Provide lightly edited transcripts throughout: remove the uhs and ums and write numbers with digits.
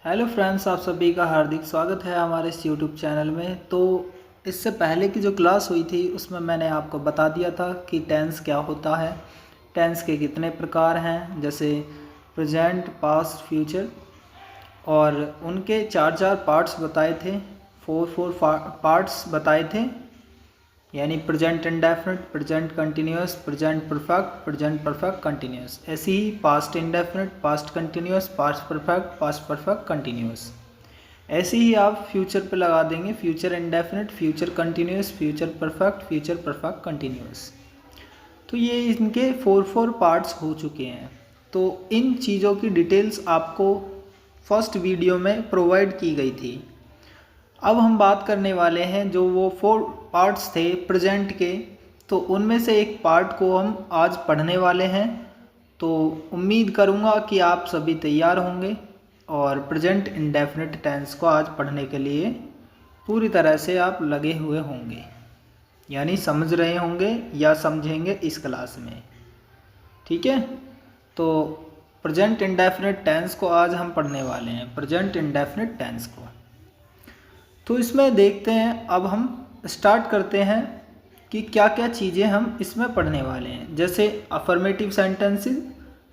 Hello friends, आप सभी का हार्दिक स्वागत है हमारे इस यूट्यूब चैनल में। तो इससे पहले की जो क्लास हुई थी उसमें मैंने आपको बता दिया था कि टेंस क्या होता है, टेंस के कितने प्रकार हैं, जैसे प्रेजेंट, पास्ट, फ्यूचर, और उनके चार चार पार्ट्स बताए थे, फोर पार्ट्स बताए थे, यानी present indefinite, present continuous, present perfect, present perfect continuous. ऐसे ही past indefinite, past continuous, past perfect continuous. ऐसे ही आप फ्यूचर पे लगा देंगे, future indefinite, future continuous, future perfect continuous. तो ये इनके फोर पार्ट्स हो चुके हैं। तो इन चीज़ों की डिटेल्स आपको फर्स्ट वीडियो में प्रोवाइड की गई थी। अब हम बात करने वाले हैं जो वो 4 पार्ट्स थे प्रेजेंट के, तो उनमें से एक पार्ट को हम आज पढ़ने वाले हैं। तो उम्मीद करूँगा कि आप सभी तैयार होंगे और प्रेजेंट इंडेफिनिट टेंस को आज पढ़ने के लिए पूरी तरह से आप लगे हुए होंगे, यानी समझ रहे होंगे या समझेंगे इस क्लास में। ठीक है, तो प्रेजेंट इंडेफिनिट टेंस को आज हम पढ़ने वाले हैं, प्रेजेंट इंडेफिनिट टेंस को। तो इसमें देखते हैं, अब हम स्टार्ट करते हैं कि क्या क्या चीज़ें हम इसमें पढ़ने वाले हैं, जैसे अफर्मेटिव सेंटेंसेस,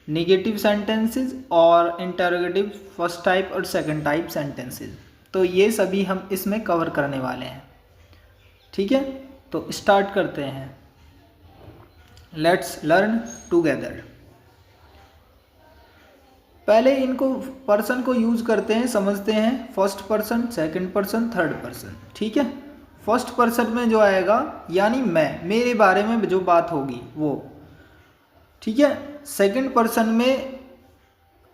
नेगेटिव सेंटेंसेस और इंटरोगेटिव फर्स्ट टाइप और सेकंड टाइप सेंटेंसेस। तो ये सभी हम इसमें कवर करने वाले हैं। ठीक है, तो स्टार्ट करते हैं। Let's learn together. पहले इनको पर्सन को यूज करते हैं, समझते हैं। First person, second person, third person. ठीक है, फर्स्ट पर्सन में जो आएगा यानी मैं, मेरे बारे में जो बात होगी वो। ठीक है, सेकंड पर्सन में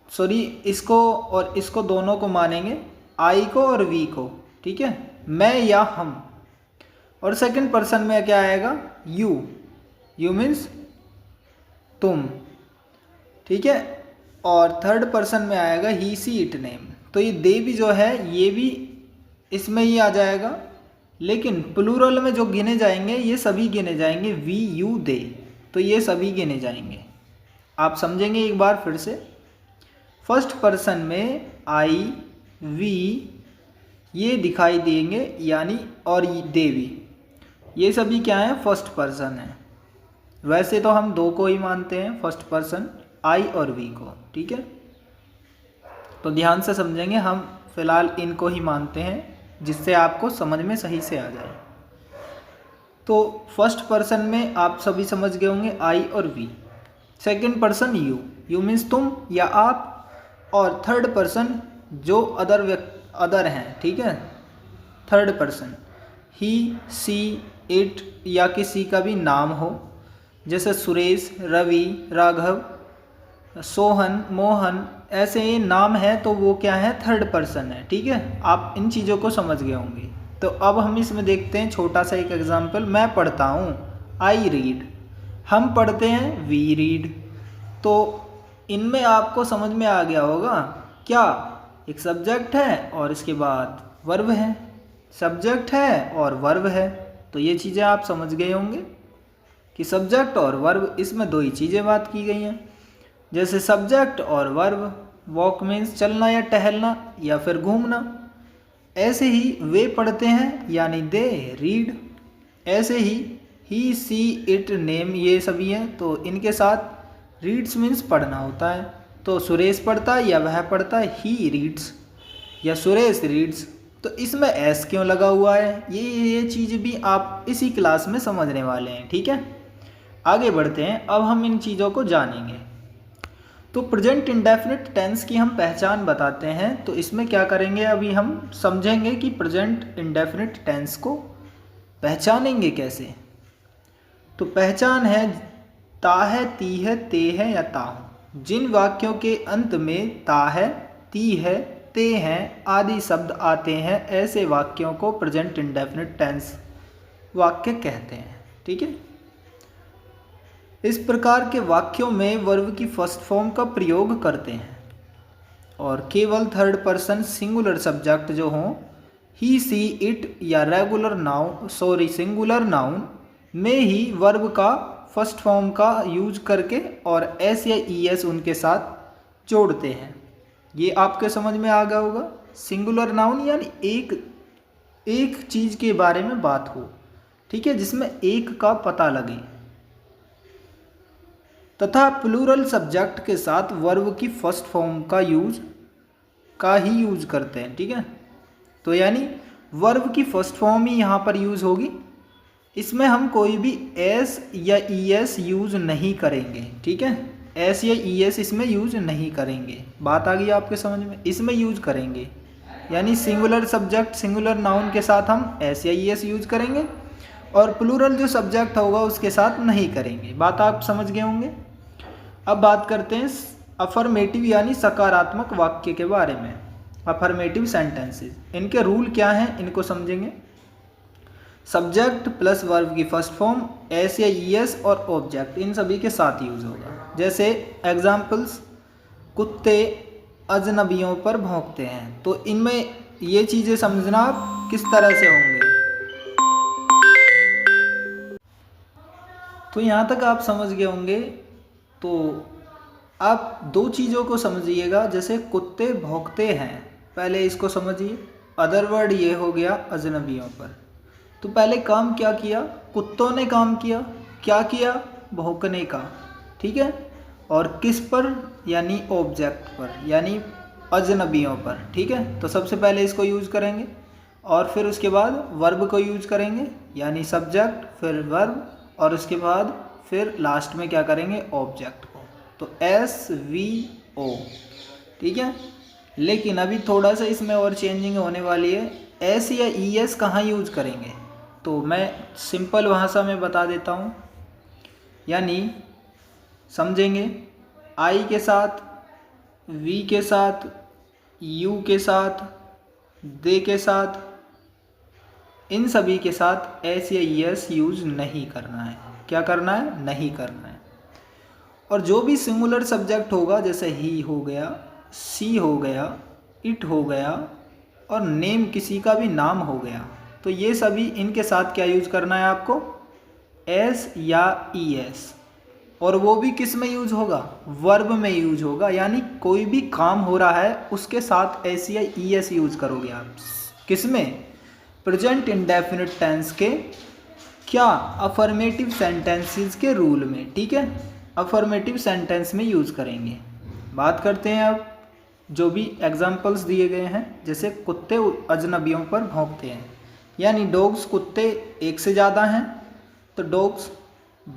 सॉरी, इसको और इसको दोनों को मानेंगे, आई को और वी को। ठीक है, मैं या हम। और सेकंड पर्सन में क्या आएगा, यू। यू मीन्स तुम। ठीक है, और थर्ड पर्सन में आएगा ही, सी, इट, नेम। तो ये दे भी जो है ये भी इसमें ही आ जाएगा, लेकिन प्लूरल में जो गिने जाएंगे ये सभी गिने जाएंगे, वी, यू, दे। तो ये सभी गिने जाएंगे। आप समझेंगे एक बार फिर से। फर्स्ट पर्सन में आई, वी ये दिखाई देंगे, यानी और दे भी, ये सभी क्या है, फर्स्ट पर्सन है। वैसे तो हम दो को ही मानते हैं, फर्स्ट पर्सन आई और वी को। ठीक है, तो ध्यान से समझेंगे, हम फिलहाल इनको ही मानते हैं जिससे आपको समझ में सही से आ जाए। तो फर्स्ट पर्सन में आप सभी समझ गए होंगे, आई और we. Second person you, you means तुम या आप। और थर्ड पर्सन जो अदर हैं। ठीक है, third person he, she, it या किसी का भी नाम हो, जैसे सुरेश, रवि, राघव, सोहन, मोहन, ऐसे ये नाम है तो वो क्या है, थर्ड पर्सन है। ठीक है, आप इन चीज़ों को समझ गए होंगे। तो अब हम इसमें देखते हैं छोटा सा एक एग्जांपल। मैं पढ़ता हूँ, आई रीड। हम पढ़ते हैं, वी रीड। तो इनमें आपको समझ में आ गया होगा क्या, एक सब्जेक्ट है और इसके बाद वर्ब है, सब्जेक्ट है और वर्ब है। तो ये चीज़ें आप समझ गए होंगे कि सब्जेक्ट और वर्ब, इसमें दो ही चीज़ें बात की गई हैं। जैसे सब्जेक्ट और वर्ब, वॉक मीन्स चलना या टहलना या फिर घूमना। ऐसे ही वे पढ़ते हैं, यानी दे रीड। ऐसे ही, सी, इट, नेम ये सभी हैं, तो इनके साथ रीड्स मीन्स पढ़ना होता है। तो सुरेश पढ़ता है या वह पढ़ता है, ही रीड्स या सुरेश रीड्स। तो इसमें एस क्यों लगा हुआ है, ये चीज़ भी आप इसी क्लास में समझने वाले हैं। ठीक है, आगे बढ़ते हैं, अब हम इन चीज़ों को जानेंगे। तो प्रेजेंट इंडेफिनिट टेंस की हम पहचान बताते हैं। तो इसमें क्या करेंगे, अभी हम समझेंगे कि प्रेजेंट इंडेफिनिट टेंस को पहचानेंगे कैसे। तो पहचान है, ता है, ती है, ते है या ता हूँ। जिन वाक्यों के अंत में ता है, ती है, ते हैं आदि शब्द आते हैं, ऐसे वाक्यों को प्रेजेंट इंडेफिनिट टेंस वाक्य कहते हैं। ठीक है, इस प्रकार के वाक्यों में वर्ब की फर्स्ट फॉर्म का प्रयोग करते हैं और केवल थर्ड पर्सन सिंगुलर सब्जेक्ट जो हों, ही, सी, इट या सिंगुलर नाउन में ही वर्ब का फर्स्ट फॉर्म का यूज करके और एस या ई एस उनके साथ जोड़ते हैं। ये आपके समझ में आ गया होगा। सिंगुलर नाउन यानी एक चीज़ के बारे में बात हो, ठीक है, जिसमें एक का पता लगे। तथा प्लूरल सब्जेक्ट के साथ वर्ब की फर्स्ट फॉर्म का ही यूज करते हैं, ठीक है। तो यानी वर्ब की फर्स्ट फॉर्म ही यहाँ पर यूज होगी। इसमें हम कोई भी एस या ई एस यूज नहीं करेंगे, ठीक है। एस या ई एस इसमें यूज नहीं करेंगे। बात आ गई आपके समझ में। इसमें यूज करेंगे यानी सिंगुलर सब्जेक्ट सिंगुलर नाउन के साथ हम एस या ई एस यूज करेंगे, और प्लूरल जो सब्जेक्ट होगा उसके साथ नहीं करेंगे। बात आप समझ गए होंगे। अब बात करते हैं अफर्मेटिव यानी सकारात्मक वाक्य के बारे में। अफर्मेटिव सेंटेंसेस, इनके रूल क्या हैं इनको समझेंगे। सब्जेक्ट प्लस वर्ब की फर्स्ट फॉर्म एस या ई एस और ऑब्जेक्ट इन सभी के साथ यूज होगा। जैसे एग्जाम्पल्स, कुत्ते अजनबियों पर भौंकते हैं। तो इनमें ये चीज़ें समझना आप किस तरह से होंगे। तो यहाँ तक आप समझ गए होंगे। तो आप दो चीज़ों को समझिएगा। जैसे कुत्ते भौंकते हैं, पहले इसको समझिए। अदर वर्ड ये हो गया अजनबियों पर। तो पहले काम क्या किया, कुत्तों ने काम किया, क्या किया, भौंकने का, ठीक है। और किस पर, यानी ऑब्जेक्ट पर, यानी अजनबियों पर, ठीक है। तो सबसे पहले इसको यूज़ करेंगे और फिर उसके बाद वर्ब को यूज़ करेंगे, यानी सब्जेक्ट फिर वर्ब, और उसके बाद फिर लास्ट में क्या करेंगे, ऑब्जेक्ट को। तो एस वी ओ, ठीक है। लेकिन अभी थोड़ा सा इसमें और चेंजिंग होने वाली है। एस या ई एस कहाँ यूज करेंगे, तो मैं सिंपल भाषा में बता देता हूँ। यानी समझेंगे, आई के साथ, वी के साथ, यू के साथ, दे के साथ, इन सभी के साथ एस या ई एस यूज नहीं करना है। क्या करना है, नहीं करना है। और जो भी सिंगुलर सब्जेक्ट होगा, जैसे ही हो गया, सी हो गया, इट हो गया, और नेम किसी का भी नाम हो गया, तो ये सभी इनके साथ क्या यूज करना है आपको, एस या ई एस। और वो भी किस में यूज होगा, वर्ब में यूज होगा। यानी कोई भी काम हो रहा है उसके साथ एस या ई एस यूज करोगे आप। किस में, प्रेजेंट इंडेफिनिट टेंस के क्या, अफर्मेटिव सेंटेंसेस के रूल में, ठीक है। अफर्मेटिव सेंटेंस में यूज करेंगे। बात करते हैं अब जो भी एग्जाम्पल्स दिए गए हैं। जैसे कुत्ते अजनबियों पर भौंकते हैं, यानी डॉग्स, कुत्ते एक से ज़्यादा हैं तो डॉग्स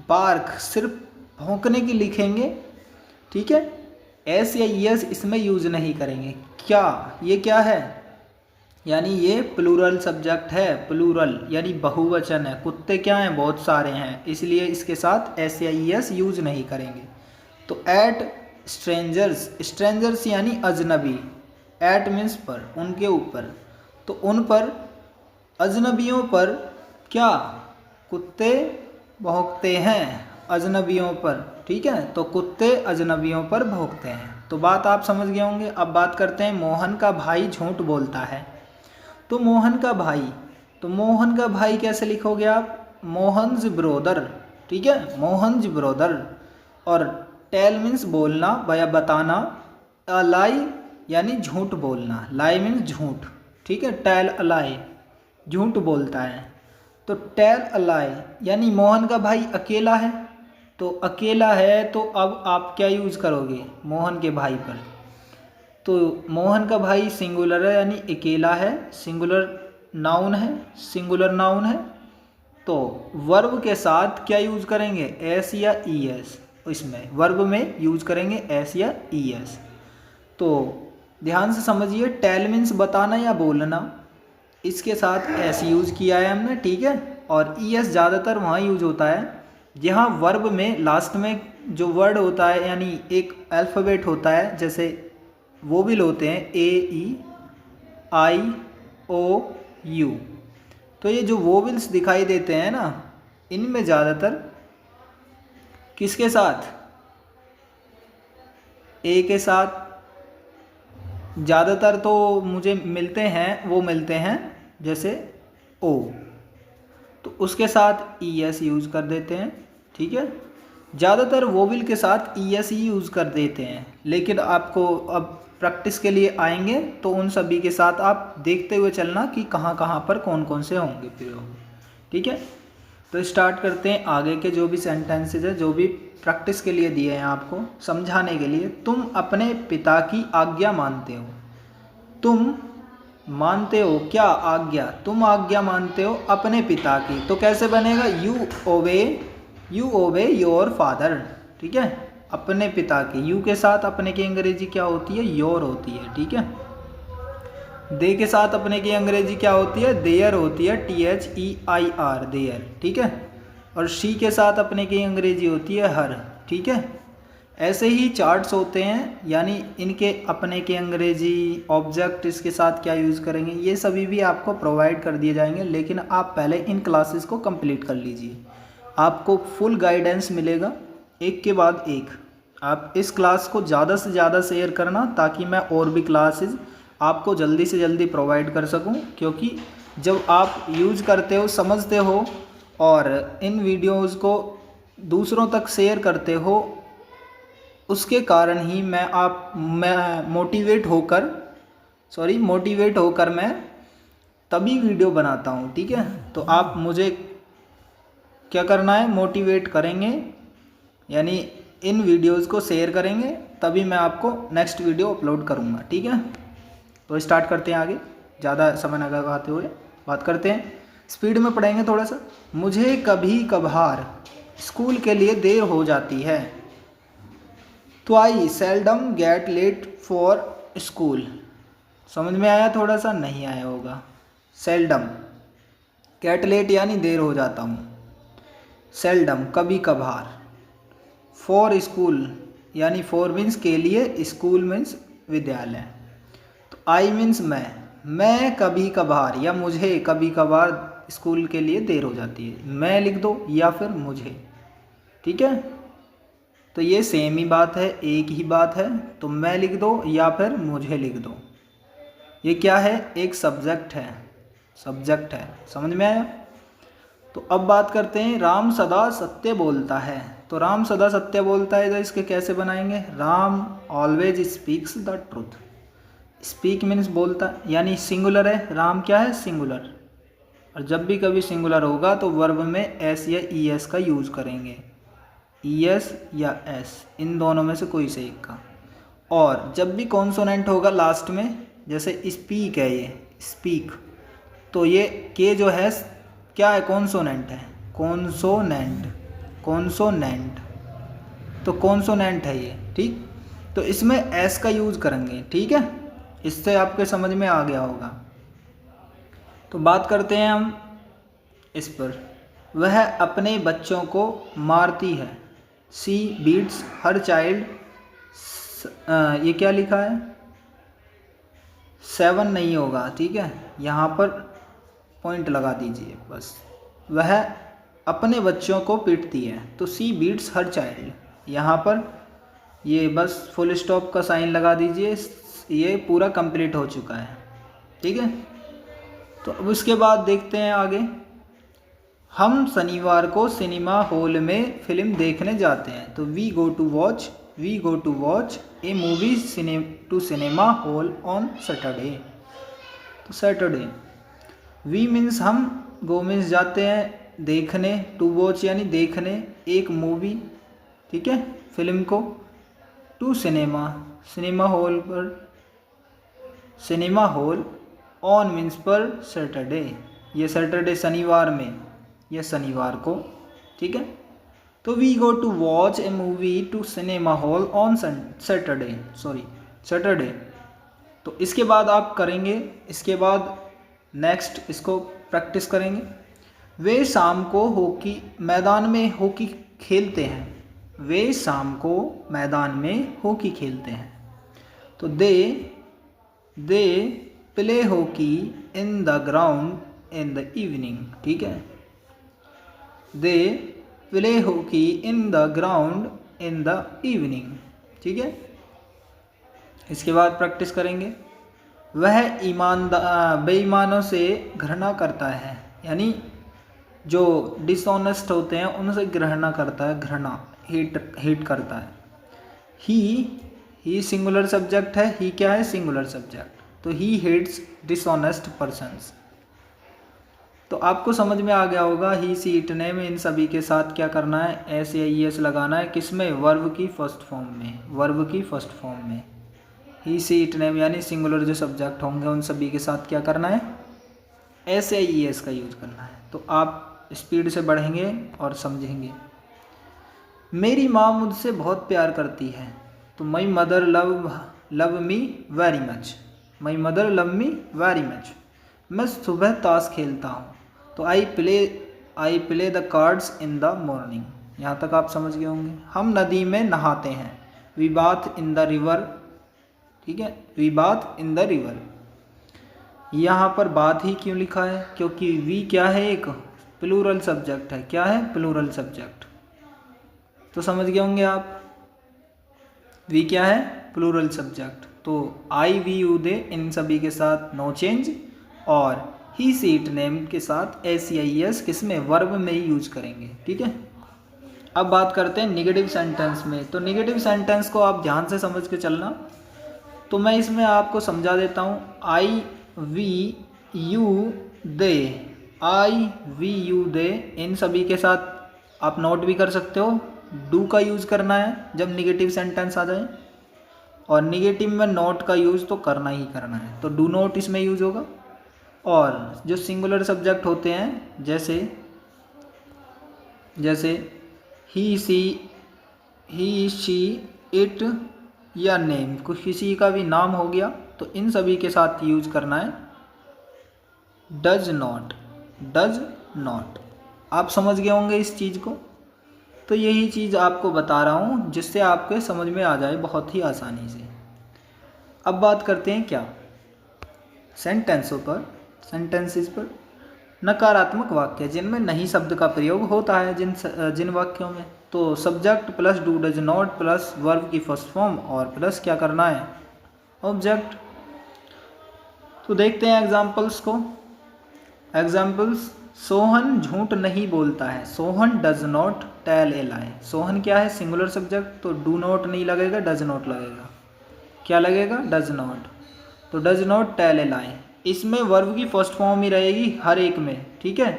बार्क, सिर्फ भौंकने की लिखेंगे, ठीक है। एस या एस इसमें यूज नहीं करेंगे। क्या, ये क्या है, यानी ये प्लूरल सब्जेक्ट है। प्लूरल यानी बहुवचन है। कुत्ते क्या हैं, बहुत सारे हैं, इसलिए इसके साथ एस या ई एस यूज नहीं करेंगे। तो एट स्ट्रेंजर्स, स्ट्रेंजर्स यानी अजनबी, एट मीन्स पर, उनके ऊपर, तो उन पर, अजनबियों पर क्या, कुत्ते भौंकते हैं अजनबियों पर, ठीक है। तो कुत्ते अजनबियों पर भौंकते हैं। तो बात आप समझ गए होंगे। अब बात करते हैं, मोहन का भाई झूठ बोलता है। तो मोहन का भाई, तो मोहन का भाई कैसे लिखोगे आप, मोहन्स ब्रोदर, ठीक है, मोहन्स ब्रोदर। और टेल मीन्स बोलना या बताना, अ लाई यानी झूठ बोलना, लाई मीन्स झूठ, ठीक है। टेल अ लाई, झूठ बोलता है। तो टेल अ लाई यानी मोहन का भाई अकेला है, तो अकेला है तो अब आप क्या यूज़ करोगे, मोहन के भाई पर। तो मोहन का भाई सिंगुलर है यानी अकेला है, सिंगुलर नाउन है, सिंगुलर नाउन है। तो वर्ब के साथ क्या यूज़ करेंगे, एस या ई एस। इसमें वर्ब में यूज करेंगे एस या ई एस। तो ध्यान से समझिए, टेल मीन्स बताना या बोलना, इसके साथ एस यूज़ किया है हमने, ठीक है। और ई एस ज़्यादातर वहाँ यूज होता है जहाँ वर्ब में लास्ट में जो वर्ड होता है, यानी एक अल्फ़ाबेट होता है, जैसे वोवेल होते हैं ए ई आई ओ यू। तो ये जो वोवेल्स दिखाई देते हैं ना, इनमें ज़्यादातर किसके साथ, ए के साथ ज़्यादातर तो मुझे मिलते हैं, वो मिलते हैं जैसे ओ, तो उसके साथ ई एस यूज़ कर देते हैं, ठीक है। ज़्यादातर वोवेल के साथ ई एस ही यूज़ कर देते हैं। लेकिन आपको अब प्रैक्टिस के लिए आएंगे तो उन सभी के साथ आप देखते हुए चलना कि कहाँ कहाँ पर कौन कौन से होंगे प्रयोग। ठीक है, तो स्टार्ट करते हैं आगे के जो भी सेंटेंसेज है, जो भी प्रैक्टिस के लिए दिए हैं आपको समझाने के लिए। तुम अपने पिता की आज्ञा मानते हो। तुम मानते हो क्या आज्ञा, तुम आज्ञा मानते हो अपने पिता की, तो कैसे बनेगा, यू ओबे योर फादर। ठीक है, अपने पिता की, यू के साथ अपने की अंग्रेजी क्या होती है, योर होती है। ठीक है, दे के साथ अपने की अंग्रेजी क्या होती है, देयर होती है, THEIR देयर। ठीक है, और शी के साथ अपने की अंग्रेजी होती है हर। ठीक है, ऐसे ही चार्ट्स होते हैं, यानी इनके अपने के अंग्रेजी ऑब्जेक्ट इसके साथ क्या यूज़ करेंगे, ये सभी भी आपको प्रोवाइड कर दिए जाएंगे। लेकिन आप पहले इन क्लासेस को कंप्लीट कर लीजिए, आपको फुल गाइडेंस मिलेगा एक के बाद एक। आप इस क्लास को ज़्यादा से ज़्यादा शेयर करना ताकि मैं और भी क्लासेस आपको जल्दी से जल्दी प्रोवाइड कर सकूं, क्योंकि जब आप यूज़ करते हो, समझते हो और इन वीडियोस को दूसरों तक शेयर करते हो, उसके कारण ही मैं मोटिवेट होकर मैं तभी वीडियो बनाता हूँ। ठीक है, तो आप मुझे क्या करना है, मोटिवेट करेंगे, यानी इन वीडियोस को शेयर करेंगे, तभी मैं आपको नेक्स्ट वीडियो अपलोड करूँगा। ठीक है, तो स्टार्ट करते हैं आगे, ज़्यादा समय न लगाते हुए बात करते हैं, स्पीड में पढ़ेंगे थोड़ा सा। मुझे कभी कभार स्कूल के लिए देर हो जाती है। तो I seldom get late for school. समझ में आया, थोड़ा सा नहीं आया होगा। सेल्डम, गेट लेट यानी देर हो जाता हूँ, सेल्डम कभी कभार, फॉर स्कूल यानी फॉर मीन्स के लिए, स्कूल मीन्स विद्यालय। तो आई मीन्स मैं कभी कभार या मुझे कभी कभार स्कूल के लिए देर हो जाती है। मैं लिख दो या फिर मुझे। ठीक है, तो ये सेम ही बात है, एक ही बात है, तो मैं लिख दो या फिर मुझे लिख दो। ये क्या है, एक सब्जेक्ट है, समझ में आया। तो अब बात करते हैं, राम सदा सत्य बोलता है। तो राम सदा सत्य बोलता है, तो इसके कैसे बनाएंगे, Ram always speaks the truth. Speak means बोलता, यानी सिंगुलर है, राम क्या है, सिंगुलर, और जब भी कभी सिंगुलर होगा तो वर्ब में एस या ES का यूज़ करेंगे, ES या S, इन दोनों में से कोई से एक का। और जब भी कॉन्सोनेंट होगा लास्ट में, जैसे स्पीक है, ये स्पीक, तो ये के जो है क्या है, कॉन्सोनेंट है, कॉन्सोनेंट, तो कॉन्सोनेंट है ये। ठीक, तो इसमें S का यूज़ करेंगे। ठीक है, इससे आपके समझ में आ गया होगा। तो बात करते हैं हम इस पर, वह अपने बच्चों को मारती है। सी बीट्स हर चाइल्ड, ये क्या लिखा है, 7 नहीं होगा। ठीक है, यहाँ पर पॉइंट लगा दीजिए बस, वह अपने बच्चों को पीटती है। तो सी बीट्स हर चाइल्ड, यहाँ पर ये बस फुल स्टॉप का साइन लगा दीजिए, ये पूरा कंप्लीट हो चुका है। ठीक है, तो अब उसके बाद देखते हैं आगे। हम शनिवार को सिनेमा हॉल में फिल्म देखने जाते हैं। तो we go to watch a movie to cinema hall on Saturday. तो सैटरडे, वी मीन्स हम, गो मीन्स जाते हैं देखने, टू वॉच यानी देखने एक मूवी, ठीक है, फिल्म को, टू सिनेमा हॉल पर, सिनेमा हॉल, ऑन मीन्स पर सैटरडे, ये सैटरडे शनिवार में, यह शनिवार को। ठीक है, तो we go to watch a movie to cinema hall on Saturday. तो इसके बाद आप करेंगे, इसके बाद नेक्स्ट इसको प्रैक्टिस करेंगे। वे शाम को मैदान में हॉकी खेलते हैं। वे शाम को मैदान में हॉकी खेलते हैं। तो they play hockey in the ground in the evening. ठीक है, they play hockey in the ground in the evening. ठीक है, इसके बाद प्रैक्टिस करेंगे। वह बेईमानों से घृणा करता है, यानी जो डिसऑनेस्ट होते हैं उनसे घृणा करता है, घृणा हेट करता है। ही सिंगुलर सब्जेक्ट है, ही क्या है, सिंगुलर सब्जेक्ट, तो ही हेट्स डिसऑनेस्ट पर्सन्स। तो आपको समझ में आ गया होगा ही सी इट नेम इन सभी के साथ क्या करना है, एस या ई एस लगाना है, किसमें, वर्ब की फर्स्ट फॉर्म में, वर्ब की फर्स्ट फॉर्म में। ही सी इट नेम यानी सिंगुलर जो सब्जेक्ट होंगे उन सभी के साथ क्या करना है, एस या ई एस का यूज करना है। तो आप स्पीड से बढ़ेंगे और समझेंगे। मेरी माँ मुझसे बहुत प्यार करती है, तो my mother love me very much, my mother love me very much. मैं सुबह ताश खेलता हूँ, तो I play the cards in the morning. यहाँ तक आप समझ गए होंगे। हम नदी में नहाते हैं, we bath in the river, ठीक है, we bath in the river. यहाँ पर बात ही क्यों लिखा है, क्योंकि वी क्या है, एक प्लूरल सब्जेक्ट है। क्या है, प्लूरल सब्जेक्ट। तो समझ गए होंगे आप, वी क्या है, प्लूरल सब्जेक्ट। तो आई वी यू दे इन सभी के साथ नो चेंज, और ही सी इट नेम के साथ एस या ई एस किसमें, वर्ब में ही यूज करेंगे। ठीक है, अब बात करते हैं निगेटिव सेंटेंस में। तो निगेटिव सेंटेंस को आप ध्यान से समझ के चलना। तो मैं इसमें आपको समझा देता हूँ। I we you they, I we you they इन सभी के साथ आप नोट भी कर सकते हो, डू का यूज़ करना है जब निगेटिव सेंटेंस आ जाए, और निगेटिव में नोट का यूज़ तो करना ही करना है, तो डू नोट इसमें यूज़ होगा। और जो सिंगुलर सब्जेक्ट होते हैं जैसे ही सी, ही शी, इट या नेम, कुछ किसी का भी नाम हो गया, तो इन सभी के साथ यूज करना है डज नॉट, डज नॉट। आप समझ गए होंगे इस चीज़ को। तो यही चीज़ आपको बता रहा हूँ जिससे आपके समझ में आ जाए बहुत ही आसानी से। अब बात करते हैं क्या, सेंटेंसों पर, सेंटेंसेस पर। नकारात्मक वाक्य जिनमें नहीं शब्द का प्रयोग होता है, जिन वाक्यों में, तो subject plus do does not plus verb की फर्स्ट फॉर्म और प्लस क्या करना है, ऑब्जेक्ट। तो देखते हैं एग्जाम्पल्स को। एग्जाम्पल्स, सोहन झूठ नहीं बोलता है, Sohan does not tell a lie. Sohan क्या है, सिंगुलर सब्जेक्ट, तो डू नॉट नहीं लगेगा, डज नॉट लगेगा। क्या लगेगा, डज नॉट, तो does not tell a lie. इसमें वर्ब की फर्स्ट फॉर्म ही रहेगी हर एक में, ठीक है।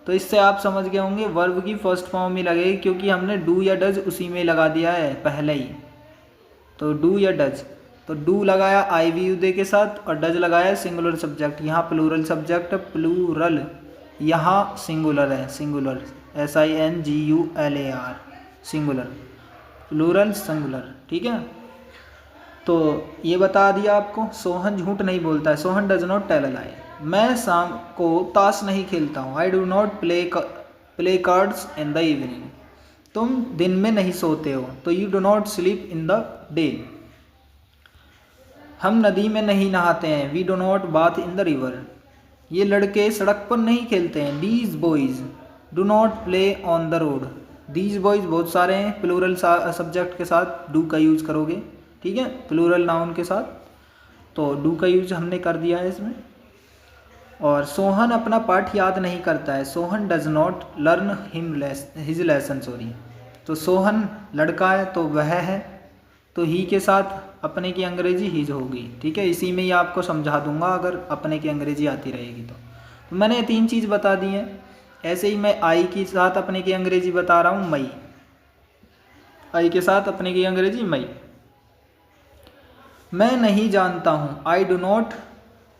तो इससे आप समझ गए होंगे वर्ब की फर्स्ट फॉर्म ही लगेगी, क्योंकि हमने डू या डज उसी में लगा दिया है पहले ही। तो डू या डज, तो डू लगाया आई वी यू दे के साथ, और डज लगाया सिंगुलर सब्जेक्ट। यहाँ प्लूरल सब्जेक्ट, प्लूरल, यहाँ सिंगुलर है, singular, SINGULAR, singular, plural singular, ठीक है। तो ये बता दिया आपको। सोहन झूठ नहीं बोलता है, Sohan does not tell a lie. मैं शाम को ताश नहीं खेलता हूँ, I do not play cards in the evening. तुम दिन में नहीं सोते हो, तो you do not sleep in the day. हम नदी में नहीं नहाते हैं, we do not bath in the river. ये लड़के सड़क पर नहीं खेलते हैं, these boys do not play on the road. These boys बहुत सारे हैं, प्लूरल सब्जेक्ट के साथ डू का यूज़ करोगे, ठीक है, प्लूरल नाउन के साथ। तो डू का यूज हमने कर दिया है इसमें। और सोहन अपना पाठ याद नहीं करता है, Sohan does not learn his lesson, sorry. तो सोहन लड़का है तो वह है, तो ही के साथ अपने की अंग्रेजी हिज होगी, ठीक है। इसी में ही आपको समझा दूंगा अगर अपने की अंग्रेजी आती रहेगी तो मैंने ये 3 चीज़ बता दी हैं। ऐसे ही मैं आई के साथ अपने की अंग्रेजी बता रहा हूँ, मई, आई के साथ अपने की अंग्रेजी मई। मैं नहीं जानता हूँ, I do not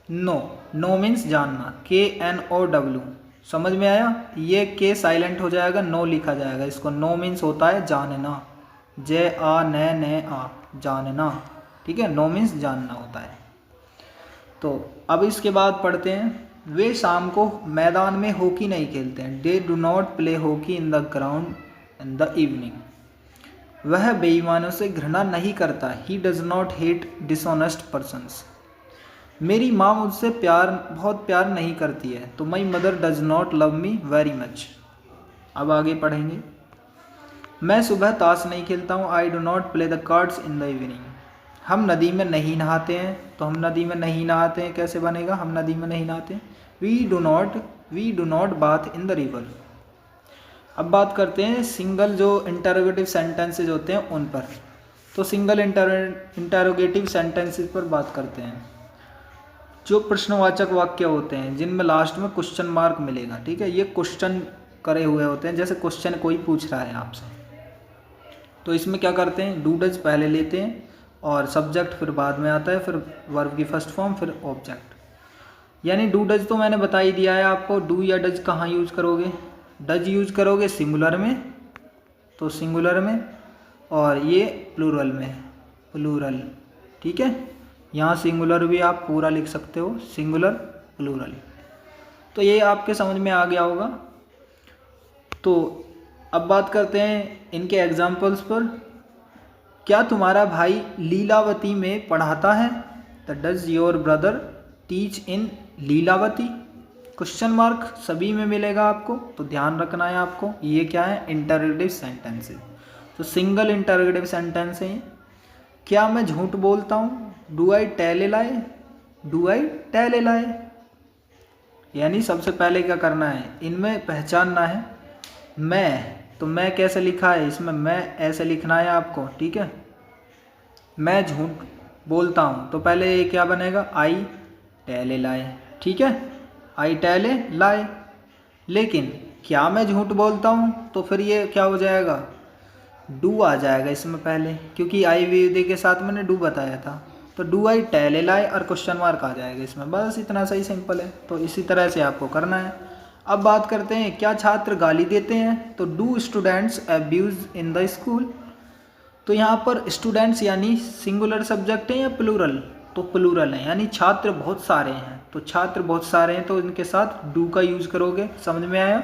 know, know means जानना, KNOW, समझ में आया। ये के साइलेंट हो जाएगा, नो लिखा जाएगा इसको। नो मीन्स होता है जानना, JANNA, जानना, ठीक है। नो मीन्स जानना होता है। तो अब इसके बाद पढ़ते हैं, वे शाम को मैदान में हॉकी नहीं खेलते हैं, they do not play hockey in the ground in the evening. वह बेईमानों से घृणा नहीं करता, he does not hate dishonest persons. मेरी माँ मुझसे बहुत प्यार नहीं करती है, तो my mother does not love me very much. अब आगे पढ़ेंगे। मैं सुबह ताश नहीं खेलता हूँ, I do not play the cards in the evening. हम नदी में नहीं नहाते हैं, तो हम नदी में नहीं नहाते हैं कैसे बनेगा, हम नदी में नहीं नहाते हैं, we do not bath in the river. अब बात करते हैं सिंगल जो इंटरोगेटिव सेंटेंसेज होते हैं उन पर। तो सिंगल इंटरोगेटिव सेंटेंसेस पर बात करते हैं। जो प्रश्नवाचक वाक्य होते हैं जिनमें लास्ट में क्वेश्चन मार्क मिलेगा, ठीक है, ये क्वेश्चन करे हुए होते हैं, जैसे क्वेश्चन कोई पूछ रहा है आपसे, तो इसमें क्या करते हैं, डू डज पहले लेते हैं और सब्जेक्ट फिर बाद में आता है, फिर वर्ब की फर्स्ट फॉर्म, फिर ऑब्जेक्ट। यानी डू डज तो मैंने बता ही दिया है आपको। डू या डज कहाँ यूज करोगे, डज यूज करोगे सिंगुलर में, तो सिंगुलर में, और ये प्लूरल में, प्लूरल, ठीक है। यहाँ सिंगुलर भी आप पूरा लिख सकते हो, सिंगुलर प्लूरल। तो ये आपके समझ में आ गया होगा। तो अब बात करते हैं इनके एग्जाम्पल्स पर। क्या तुम्हारा भाई लीलावती में पढ़ाता है, द does your brother teach in Lilavati, question mark सभी में मिलेगा आपको, तो ध्यान रखना है आपको। ये क्या है, इंटरोगेटिव सेंटेंस है, तो सिंगल इंटरोगेटिव सेंटेंस है। क्या मैं झूठ बोलता हूँ, do I tell a lie, do I tell a lie. यानी सबसे पहले क्या करना है, इनमें पहचानना है मैं, तो मैं कैसे लिखा है, इसमें मैं ऐसे लिखना है आपको, ठीक है। मैं झूठ बोलता हूँ, तो पहले ये क्या बनेगा, आई टेल ए लाई, ठीक है, आई टेल ए लाई। लेकिन क्या मैं झूठ बोलता हूँ, तो फिर ये क्या हो जाएगा, डू आ जाएगा इसमें पहले, क्योंकि आई वी के साथ मैंने डू बताया था, तो डू आई टेल ए लाई और क्वेश्चन मार्क आ जाएगा इसमें, बस इतना सही सिंपल है। तो इसी तरह से आपको करना है। अब बात करते हैं, क्या छात्र गाली देते हैं, तो do students abuse in the school. तो यहाँ पर स्टूडेंट्स यानी सिंगुलर सब्जेक्ट है या प्लूरल, तो प्लूरल है, यानी छात्र बहुत सारे हैं, तो छात्र बहुत सारे हैं, तो इनके साथ डू का यूज करोगे, समझ में आया।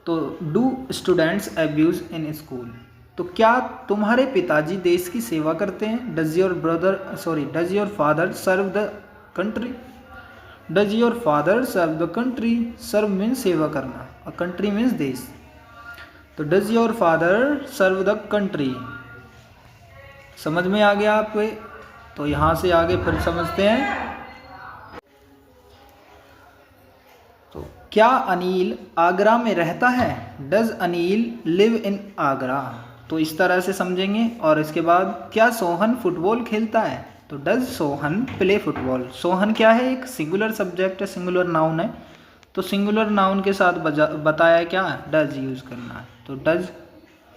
तो do students abuse in school. तो क्या तुम्हारे पिताजी देश की सेवा करते हैं, does your father serve the country, does your father serve the country, serve means सेवा करना और कंट्री मीन्स देश, तो does your father serve the country. समझ में आ गया आपको। तो यहाँ से आगे फिर समझते हैं। तो क्या अनिल आगरा में रहता है, does Anil live in Agra, तो इस तरह से समझेंगे। और इसके बाद क्या सोहन फुटबॉल खेलता है, तो does Sohan play football. Sohan क्या है, एक सिंगुलर सब्जेक्ट है, सिंगुलर नाउन है, तो सिंगुलर नाउन के साथ बताया क्या, डज यूज करना है, तो डज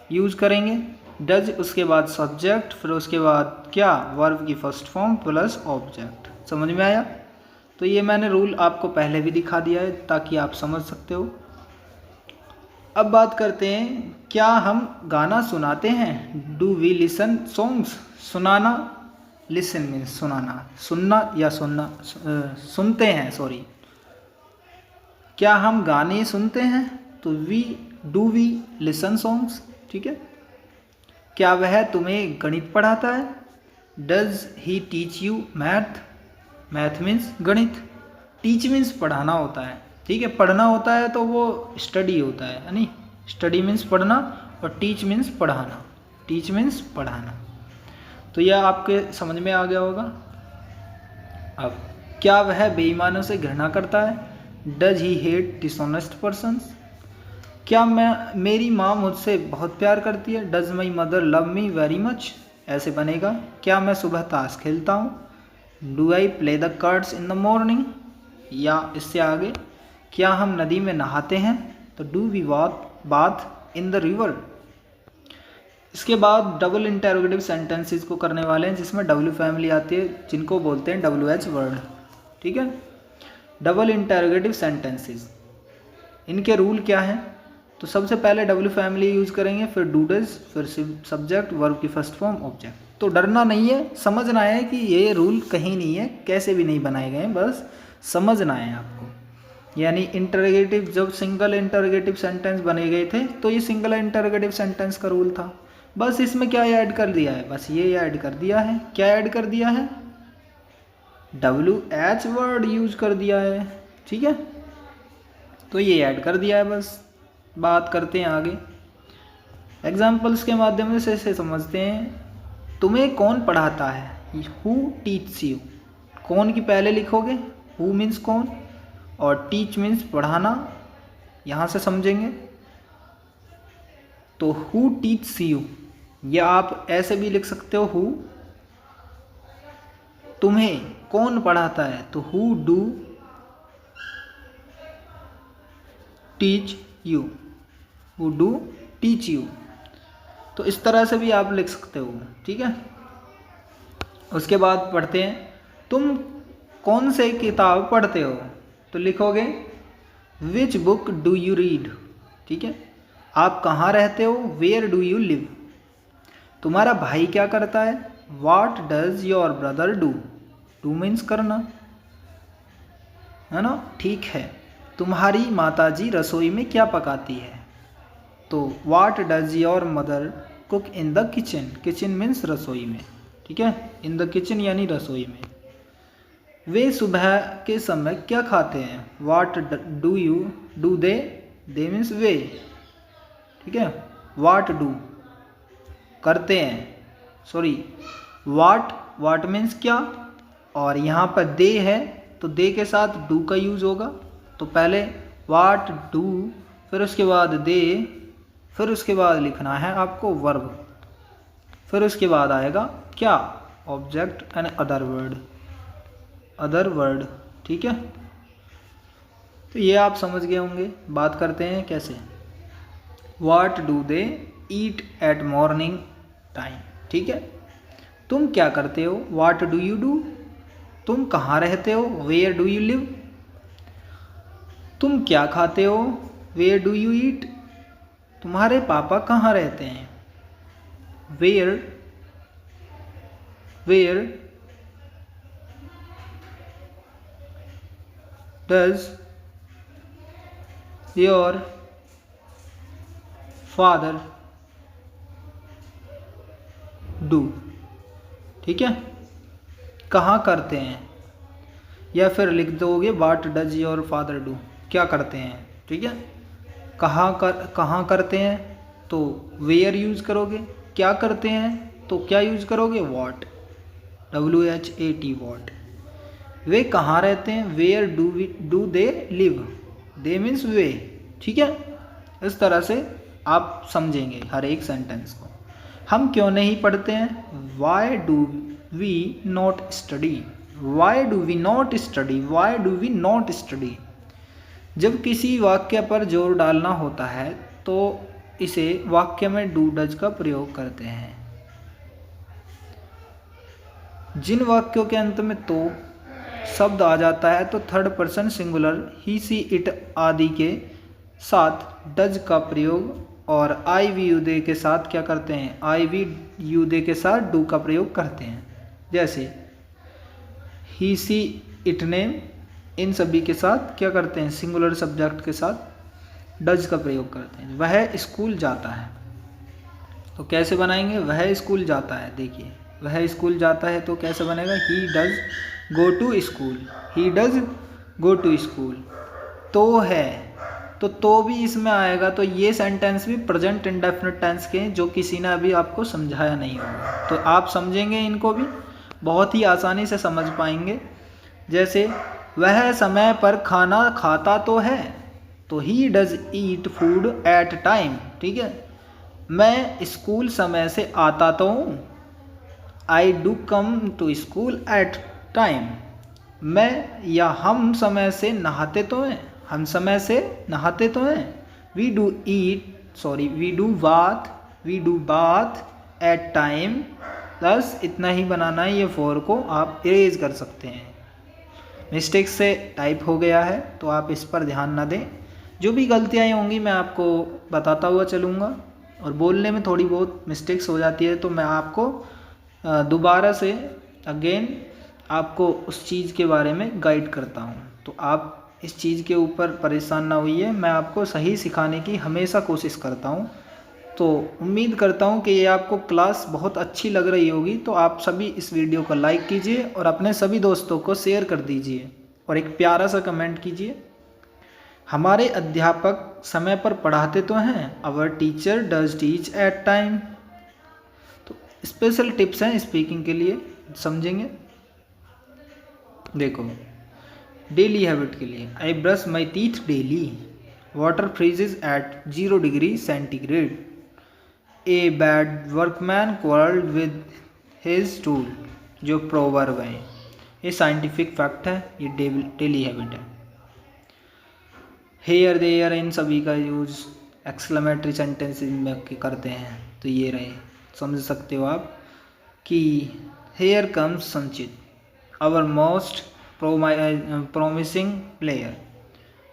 यूज करेंगे, डज उसके बाद सब्जेक्ट, फिर उसके बाद क्या, वर्ब की फर्स्ट फॉर्म प्लस ऑब्जेक्ट। समझ में आया। तो ये मैंने रूल आपको पहले भी दिखा दिया है ताकि आप समझ सकते हो। अब बात करते हैं, क्या हम गाना सुनाते हैं, डू वी लिसन सॉन्ग्स। सुनाना, लिसन मीन्स सुनाना, सुनना या सुनना, सुनते हैं, सॉरी। क्या हम गाने सुनते हैं, तो डू वी लिसन सॉन्ग्स, ठीक है। क्या वह तुम्हें गणित पढ़ाता है, does he teach you math, math means गणित, टीच मीन्स पढ़ाना होता है, ठीक है। पढ़ना होता है तो वो स्टडी होता है, यानी स्टडी मीन्स पढ़ना और टीच मीन्स पढ़ाना, टीच मीन्स पढ़ाना। तो यह आपके समझ में आ गया होगा। अब क्या वह बेईमानों से घृणा करता है, does he hate dishonest persons. क्या मेरी माँ मुझसे बहुत प्यार करती है, does my mother love me very much, ऐसे बनेगा। क्या मैं सुबह ताश खेलता हूँ, do I play the cards in the morning, या इससे आगे क्या हम नदी में नहाते हैं, तो do we bath in the river. इसके बाद डबल इंटरोगेटिव सेंटेंसेस को करने वाले हैं, जिसमें डब्ल्यू फैमिली आती है, जिनको बोलते हैं WH वर्ड, ठीक है। डबल इंटरोगेटिव सेंटेंसेस, इनके रूल क्या है, तो सबसे पहले डब्ल्यू फैमिली यूज करेंगे, फिर डू डज, फिर सब्जेक्ट, वर्ब की फर्स्ट फॉर्म, ऑब्जेक्ट। तो डरना नहीं है, समझना है कि ये रूल कहीं नहीं है, कैसे भी नहीं बनाए गए, बस समझना है आपको। यानी इंटरोगेटिव, जब सिंगल इंटरोगेटिव सेंटेंस बने गए थे तो ये सिंगल इंटरोगेटिव सेंटेंस का रूल था, बस इसमें क्या ऐड कर दिया है, बस ये ऐड कर दिया है। क्या ऐड कर दिया है, WH वर्ड यूज कर दिया है, ठीक है। तो ये ऐड कर दिया है, बस बात करते हैं आगे। एग्जाम्पल्स के माध्यम से इसे समझते हैं। तुम्हें कौन पढ़ाता है, हु टीच यू, कौन की पहले लिखोगे, हु मीन्स कौन, और टीच मीन्स पढ़ाना, यहाँ से समझेंगे। तो हु टीच यू, या आप ऐसे भी लिख सकते हो हु, तुम्हें कौन पढ़ाता है, तो who do teach you, who do teach you. तो इस तरह से भी आप लिख सकते हो, ठीक है। उसके बाद पढ़ते हैं, तुम कौन से किताब पढ़ते हो, तो लिखोगे which book do you read, ठीक है। आप कहाँ रहते हो, वेयर डू यू लिव। तुम्हारा भाई क्या करता है, वाट does your brother do, do means करना, है ना, ठीक है। तुम्हारी माताजी रसोई में क्या पकाती है, तो वाट does your mother cook in the kitchen, kitchen means रसोई में, ठीक है, इन द किचन यानी रसोई में। वे सुबह के समय क्या खाते हैं, what do you do they, they means वे, ठीक है। वाट डू करते हैं, सॉरी वाट मीन्स क्या, और यहाँ पर दे है तो दे के साथ डू का यूज होगा। तो पहले वाट डू, फिर उसके बाद दे, फिर उसके बाद लिखना है आपको वर्ब, फिर उसके बाद आएगा क्या, ऑब्जेक्ट एंड अदर वर्ड, ठीक है। तो ये आप समझ गए होंगे। बात करते हैं कैसे, what do they eat eight morning time, ठीक है। तुम क्या करते हो, वाट डू यू डू। तुम कहाँ रहते हो, वेयर डू यू लिव। तुम क्या खाते हो, वेयर डू यू ईट। तुम्हारे पापा कहाँ रहते हैं, where does your father do, ठीक है। कहाँ करते हैं, या फिर लिख दोगे what does your father do, क्या करते हैं, ठीक है। कहाँ करते हैं, तो वेयर यूज करोगे। क्या करते हैं, तो क्या यूज करोगे, वॉट, WHAT वॉट। वे कहाँ रहते हैं, where do they live, they means वे, ठीक है। इस तरह से आप समझेंगे हर एक सेंटेंस को। हम क्यों नहीं पढ़ते हैं, why do we not study, why do we not study, why do we not study. जब किसी वाक्य पर जोर डालना होता है तो इसे वाक्य में डू डज का प्रयोग करते हैं। जिन वाक्यों के अंत में तो शब्द आ जाता है तो third person singular he she it आदि के साथ डज का प्रयोग, और आई वी यू दे के साथ क्या करते हैं, आई वी यू दे के साथ डू का प्रयोग करते हैं। जैसे ही सी इट ने, इन सभी के साथ क्या करते हैं, सिंगुलर सब्जेक्ट के साथ डज का प्रयोग करते हैं। वह स्कूल जाता है, तो कैसे बनाएंगे, वह स्कूल जाता है। देखिए वह स्कूल जाता है तो कैसे बनेगा, he does go to school, he does go to school. तो है, तो भी इसमें आएगा। तो ये सेंटेंस भी प्रेजेंट इंडेफिनिट टेंस के हैं जो किसी ने अभी आपको समझाया नहीं होगा, तो आप समझेंगे इनको भी बहुत ही आसानी से समझ पाएंगे। जैसे वह समय पर खाना खाता तो है, तो he does eat food at time, ठीक है। मैं स्कूल समय से आता तो हूँ, I do come to school at time. मैं या हम समय से नहाते तो हैं, हम समय से नहाते तो हैं। We do bath at time. Plus इतना ही बनाना है, ये फोर को आप इरेज कर सकते हैं। मिस्टेक से टाइप हो गया है तो आप इस पर ध्यान न दें। जो भी गलतियाँ होंगी मैं आपको बताता हुआ चलूँगा, और बोलने में थोड़ी बहुत मिस्टेक्स हो जाती है तो मैं आपको दोबारा से अगेन आपको उस चीज़ के बारे में गाइड करता हूँ। तो आप इस चीज़ के ऊपर परेशान ना होइए, मैं आपको सही सिखाने की हमेशा कोशिश करता हूँ। तो उम्मीद करता हूँ कि ये आपको क्लास बहुत अच्छी लग रही होगी। तो आप सभी इस वीडियो को लाइक कीजिए और अपने सभी दोस्तों को शेयर कर दीजिए, और एक प्यारा सा कमेंट कीजिए। हमारे अध्यापक समय पर पढ़ाते तो हैं, our teacher does teach at time. तो स्पेशल टिप्स हैं स्पीकिंग के लिए, समझेंगे। देखो डेली हैबिट के लिए, I brush my teeth daily, water freezes at 0 degree centigrade, a bad workman quarrelled with his tool, जो प्रोवर्ब है, ये साइंटिफिक फैक्ट है, ये डेली हैबिट है। हेयर देयर इन सभी का यूज़ एक्सक्लेमेटरी सेंटेंसेस में करते हैं, तो ये रहे, समझ सकते हो आप कि here comes Sanchit, our most promising player,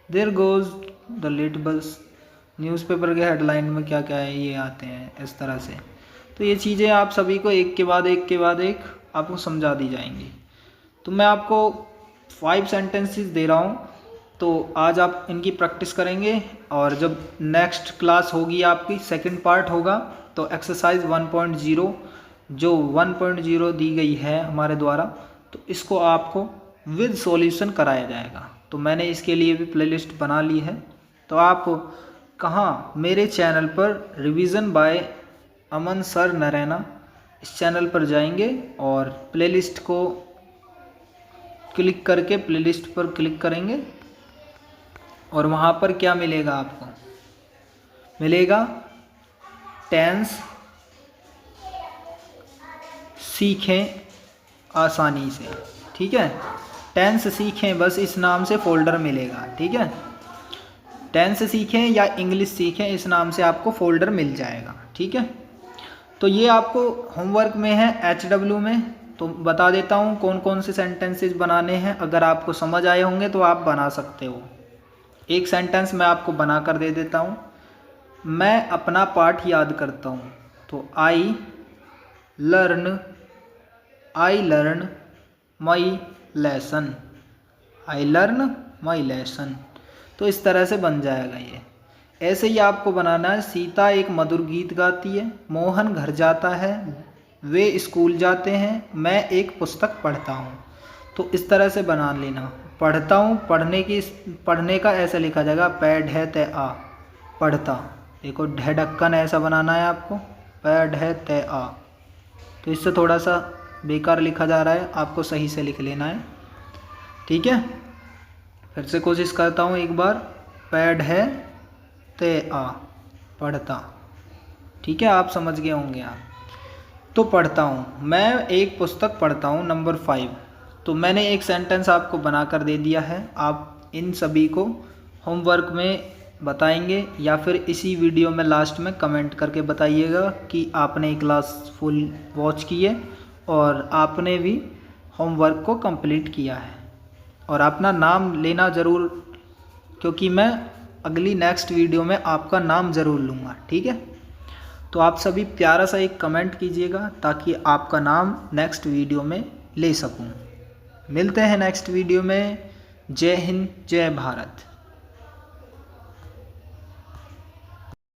there goes the little bus. Newspaper के हेडलाइन में क्या क्या है ये आते हैं इस तरह से। तो ये चीज़ें आप सभी को एक के बाद एक आपको समझा दी जाएंगी। तो मैं आपको 5 सेंटेंसेस दे रहा हूँ, तो आज आप इनकी प्रैक्टिस करेंगे, और जब नेक्स्ट क्लास होगी आपकी सेकंड पार्ट होगा, तो एक्सरसाइज 1.0 जो 1.0 दी गई है हमारे द्वारा, तो इसको आपको विद सॉल्यूशन कराया जाएगा। तो मैंने इसके लिए भी प्लेलिस्ट बना ली है, तो आप कहाँ, मेरे चैनल पर रिवीजन बाय अमन सर नरैना, इस चैनल पर जाएंगे और प्लेलिस्ट को क्लिक करके प्लेलिस्ट पर क्लिक करेंगे, और वहाँ पर क्या मिलेगा आपको, मिलेगा टेंस सीखें आसानी से, ठीक है। टेंस सीखें, बस इस नाम से फोल्डर मिलेगा, ठीक है। टेंस सीखें या इंग्लिश सीखें, इस नाम से आपको फोल्डर मिल जाएगा, ठीक है। तो ये आपको होमवर्क में है HW में, तो बता देता हूँ कौन कौन से सेंटेंसेस बनाने हैं। अगर आपको समझ आए होंगे तो आप बना सकते हो। एक सेंटेंस मैं आपको बना कर दे देता हूँ। मैं अपना पाठ याद करता हूँ, तो I learn my lesson, I learn my lesson. तो इस तरह से बन जाएगा ये। ऐसे ही आपको बनाना है, सीता एक मधुर गीत गाती है, मोहन घर जाता है, वे स्कूल जाते हैं, मैं एक पुस्तक पढ़ता हूँ। तो इस तरह से बना लेना। पढ़ता हूँ, पढ़ने का ऐसा लिखा जाएगा, पै ढै तै आ, पढ़ता। देखो ढै ढक्कन ऐसा बनाना है आपको, पै ढै तै आ। तो इससे थोड़ा सा बेकार लिखा जा रहा है, आपको सही से लिख लेना है, ठीक है। फिर से कोशिश करता हूँ एक बार, पै ढै तै आ, पढ़ता, ठीक है। आप समझ गए होंगे आप। तो पढ़ता हूँ, मैं एक पुस्तक पढ़ता हूँ, नंबर 5। तो मैंने एक सेंटेंस आपको बना कर दे दिया है। आप इन सभी को होमवर्क में बताएंगे, या फिर इसी वीडियो में लास्ट में कमेंट करके बताइएगा कि आपने क्लास फुल वॉच की है और आपने भी होमवर्क को कंप्लीट किया है। और अपना नाम लेना ज़रूर, क्योंकि मैं अगली नेक्स्ट वीडियो में आपका नाम ज़रूर लूँगा, ठीक है। तो आप सभी प्यारा सा एक कमेंट कीजिएगा ताकि आपका नाम नेक्स्ट वीडियो में ले सकूं। मिलते हैं नेक्स्ट वीडियो में। जय हिंद, जय भारत।